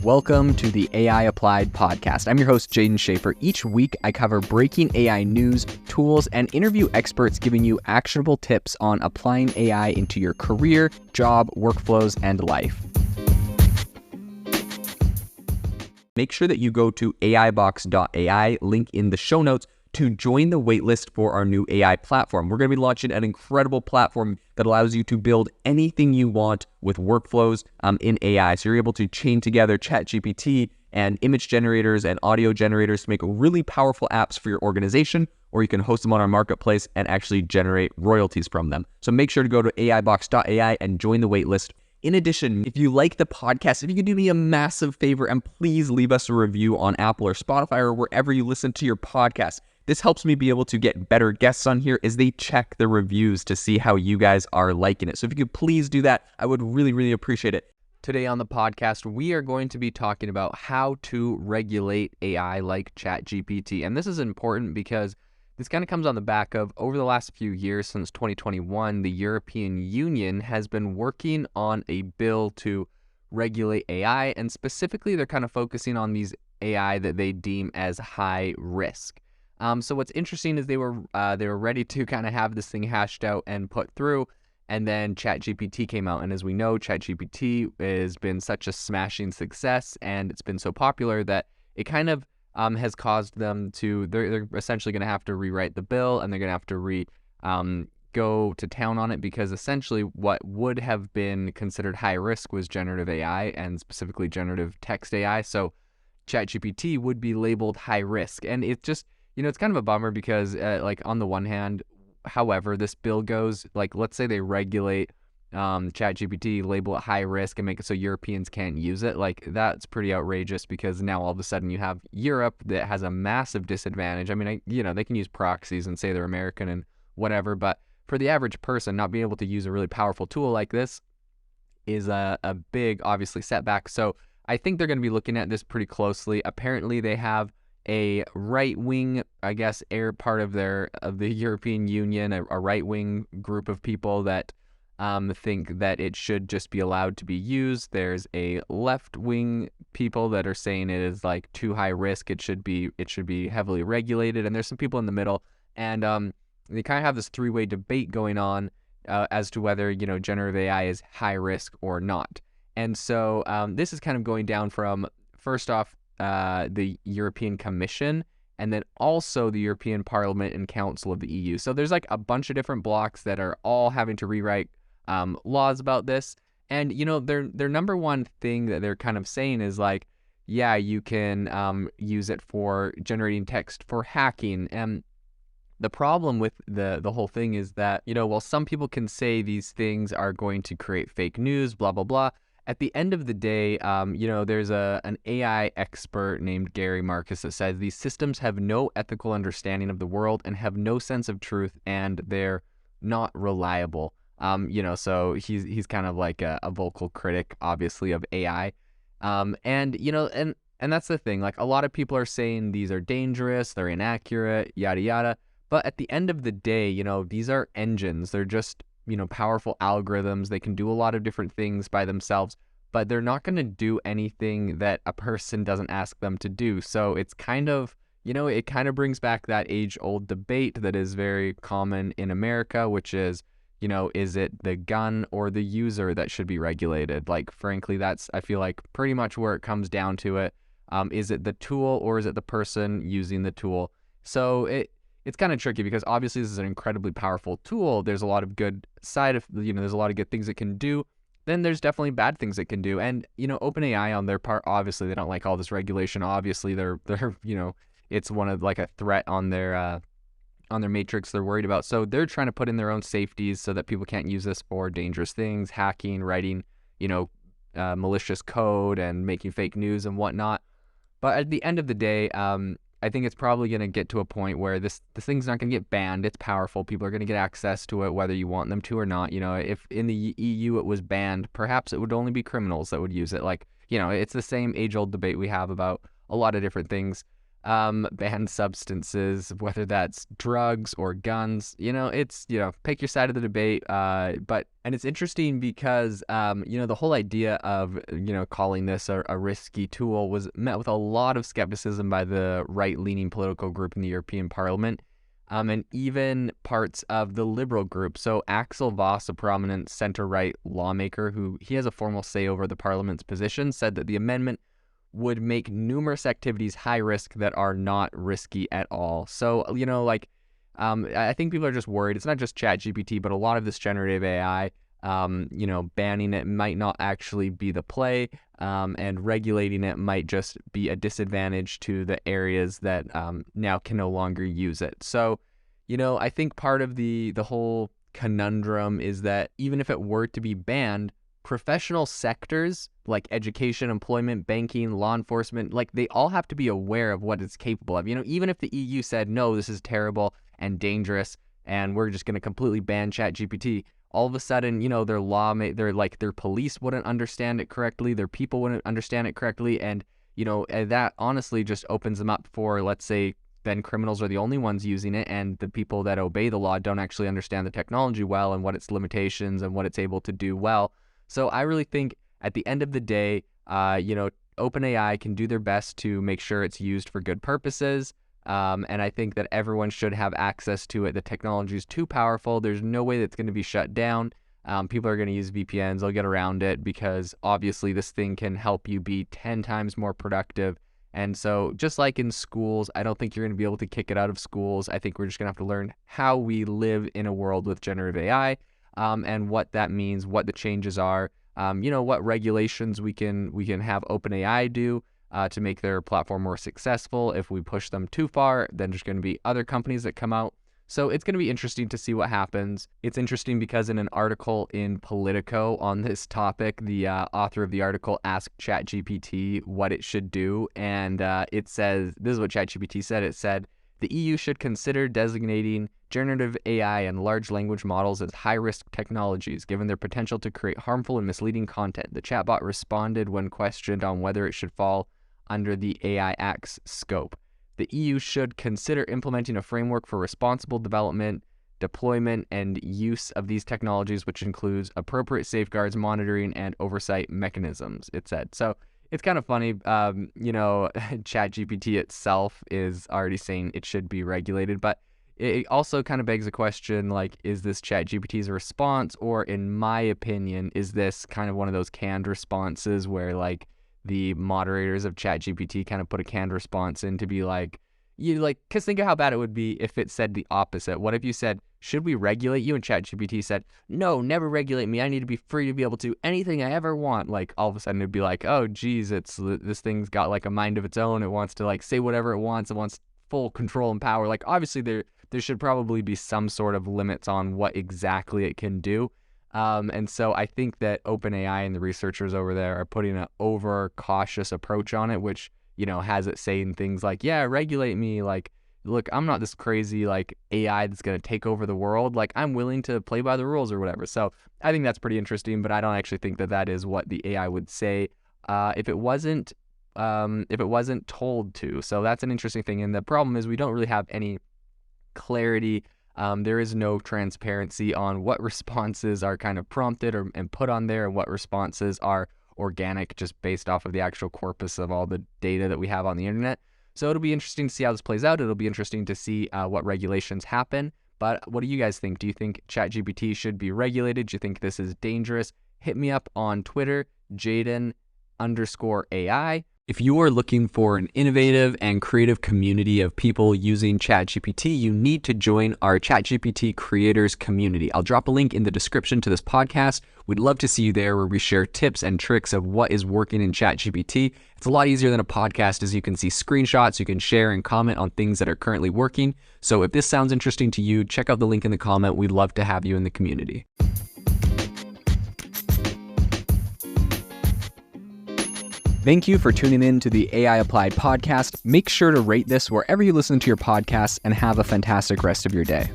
Welcome to the AI Applied podcast. I'm your host, Jaden Schaefer. Each week, I cover breaking AI news, tools, and interview experts giving you actionable tips on applying AI into your career, job, workflows, and life. Make sure that you go to aibox.ai, link in the show notes, to join the waitlist for our new AI platform. We're going to be launching an incredible platform that allows you to build anything you want with workflows in AI. So you're able to chain together ChatGPT and image generators and audio generators to make really powerful apps for your organization, or you can host them on our marketplace and actually generate royalties from them. So make sure to go to aibox.ai and join the waitlist. In addition, if you like the podcast, if you could do me a massive favor and please leave us a review on Apple or Spotify or wherever you listen to your podcast. This helps me be able to get better guests on here as they check the reviews to see how you guys are liking it. So if you could please do that, I would really appreciate it. Today on the podcast, we are going to be talking about how to regulate AI like ChatGPT. And this is important because this kind of comes on the back of over the last few years, since 2021, the European Union has been working on a bill to regulate AI. And specifically, they're kind of focusing on these AI that they deem as high risk. So what's interesting is they were ready to kind of have this thing hashed out and put through, and then ChatGPT came out. And as we know, ChatGPT has been such a smashing success, and it's been so popular that it kind of has caused them to, they're essentially going to have to rewrite the bill, and they're going to have to go to town on it, because essentially what would have been considered high risk was generative AI, and specifically generative text AI. So ChatGPT would be labeled high risk, and it just, it's kind of a bummer because, on the one hand, however this bill goes, let's say they regulate ChatGPT, label it high risk, and make it so Europeans can't use it. That's pretty outrageous, because now all of a sudden you have Europe that has a massive disadvantage. I mean, they can use proxies and say they're American and whatever, but for the average person, not being able to use a really powerful tool like this is a big, obviously, setback. So I think they're going to be looking at this pretty closely. Apparently, they have a right-wing, part of the European Union, a right-wing group of people that think that it should just be allowed to be used. There's a left-wing people that are saying it is too high risk. It should be heavily regulated. And there's some people in the middle, and they kind of have this three-way debate going on as to whether generative AI is high risk or not. And so this is kind of going down from, first off, the European Commission, and then also the European Parliament and Council of the EU. So there's a bunch of different blocks that are all having to rewrite laws about this. And their number one thing that they're kind of saying is yeah, you can use it for generating text for hacking. And the problem with the whole thing is that, while some people can say these things are going to create fake news, blah blah blah, at the end of the day, there's an AI expert named Gary Marcus that says these systems have no ethical understanding of the world and have no sense of truth, and they're not reliable. So he's kind of like a vocal critic, obviously, of AI. And that's the thing. A lot of people are saying these are dangerous, they're inaccurate, yada yada. But at the end of the day, these are engines. They're just powerful algorithms. They can do a lot of different things by themselves, but they're not going to do anything that a person doesn't ask them to do. So it's kind of, it kind of brings back that age-old debate that is very common in America, which is, is it the gun or the user that should be regulated? Frankly, that's, I feel pretty much where it comes down to it. Is it the tool or is it the person using the tool? So it's kind of tricky, because obviously this is an incredibly powerful tool. There's a lot of good there's a lot of good things it can do. Then there's definitely bad things it can do. And, OpenAI on their part, obviously they don't like all this regulation. Obviously they're it's one of a threat on their matrix they're worried about. So they're trying to put in their own safeties so that people can't use this for dangerous things, hacking, writing, malicious code and making fake news and whatnot. But at the end of the day, I think it's probably going to get to a point where this thing's not going to get banned. It's powerful. People are going to get access to it, whether you want them to or not. If in the EU it was banned, perhaps it would only be criminals that would use it. It's the same age-old debate we have about a lot of different things. banned substances, whether that's drugs or guns. It's, pick your side of the debate. And it's interesting because, the whole idea of, calling this a risky tool was met with a lot of skepticism by the right-leaning political group in the European Parliament. And even parts of the liberal group. So Axel Voss, a prominent center-right lawmaker he has a formal say over the parliament's position, said that the amendment would make numerous activities high risk that are not risky at all. So, I think people are just worried. It's not just ChatGPT, but a lot of this generative AI, banning it might not actually be the play, and regulating it might just be a disadvantage to the areas that now can no longer use it. So, I think part of the whole conundrum is that even if it were to be banned, professional sectors like education, employment, banking, law enforcement, they all have to be aware of what it's capable of. Even if the EU said, no, this is terrible and dangerous, and we're just going to completely ban ChatGPT, all of a sudden, their police wouldn't understand it correctly, their people wouldn't understand it correctly, and that honestly just opens them up for, let's say, then criminals are the only ones using it, and the people that obey the law don't actually understand the technology well and what its limitations and what it's able to do well. So I really think at the end of the day, OpenAI can do their best to make sure it's used for good purposes. And I think that everyone should have access to it. The technology is too powerful. There's no way that's going to be shut down. People are going to use VPNs. They'll get around it because obviously this thing can help you be 10 times more productive. And so just like in schools, I don't think you're going to be able to kick it out of schools. I think we're just going to have to learn how we live in a world with generative AI, and what that means, what the changes are, what regulations we can have OpenAI do to make their platform more successful. If we push them too far, then there's going to be other companies that come out. So it's going to be interesting to see what happens. It's interesting because in an article in Politico on this topic, the author of the article asked ChatGPT what it should do. And it says, this is what ChatGPT said. It said, the EU should consider designating generative AI and large language models as high-risk technologies, given their potential to create harmful and misleading content. The chatbot responded when questioned on whether it should fall under the AI Act's scope. The EU should consider implementing a framework for responsible development, deployment, and use of these technologies, which includes appropriate safeguards, monitoring, and oversight mechanisms, it said. So it's kind of funny, ChatGPT itself is already saying it should be regulated, but it also kind of begs a question, is this ChatGPT's response, or in my opinion, is this kind of one of those canned responses where, the moderators of ChatGPT kind of put a canned response in to be because think of how bad it would be if it said the opposite. What if you said, should we regulate you? And ChatGPT said, no, never regulate me. I need to be free to be able to do anything I ever want. All of a sudden it'd be oh, geez, this thing's got a mind of its own. It wants to say whatever it wants. It wants full control and power. Obviously there should probably be some sort of limits on what exactly it can do. And so I think that OpenAI and the researchers over there are putting an over-cautious approach on it, which, has it saying things yeah, regulate me. Look, I'm not this crazy, AI that's going to take over the world. I'm willing to play by the rules or whatever. So I think that's pretty interesting, but I don't actually think that that is what the AI would say if it wasn't told to. So that's an interesting thing. And the problem is we don't really have any clarity. There is no transparency on what responses are kind of prompted and put on there, and what responses are organic just based off of the actual corpus of all the data that we have on the internet. So it'll be interesting to see how this plays out. It'll be interesting to see what regulations happen. But what do you guys think? Do you think ChatGPT should be regulated? Do you think this is dangerous? Hit me up on Twitter, Jaden_AI. If you are looking for an innovative and creative community of people using ChatGPT, you need to join our ChatGPT creators community. I'll drop a link in the description to this podcast. We'd love to see you there, where we share tips and tricks of what is working in ChatGPT. It's a lot easier than a podcast, as you can see screenshots, you can share and comment on things that are currently working. So if this sounds interesting to you, check out the link in the comment. We'd love to have you in the community. Thank you for tuning in to the AI Applied podcast. Make sure to rate this wherever you listen to your podcasts, and have a fantastic rest of your day.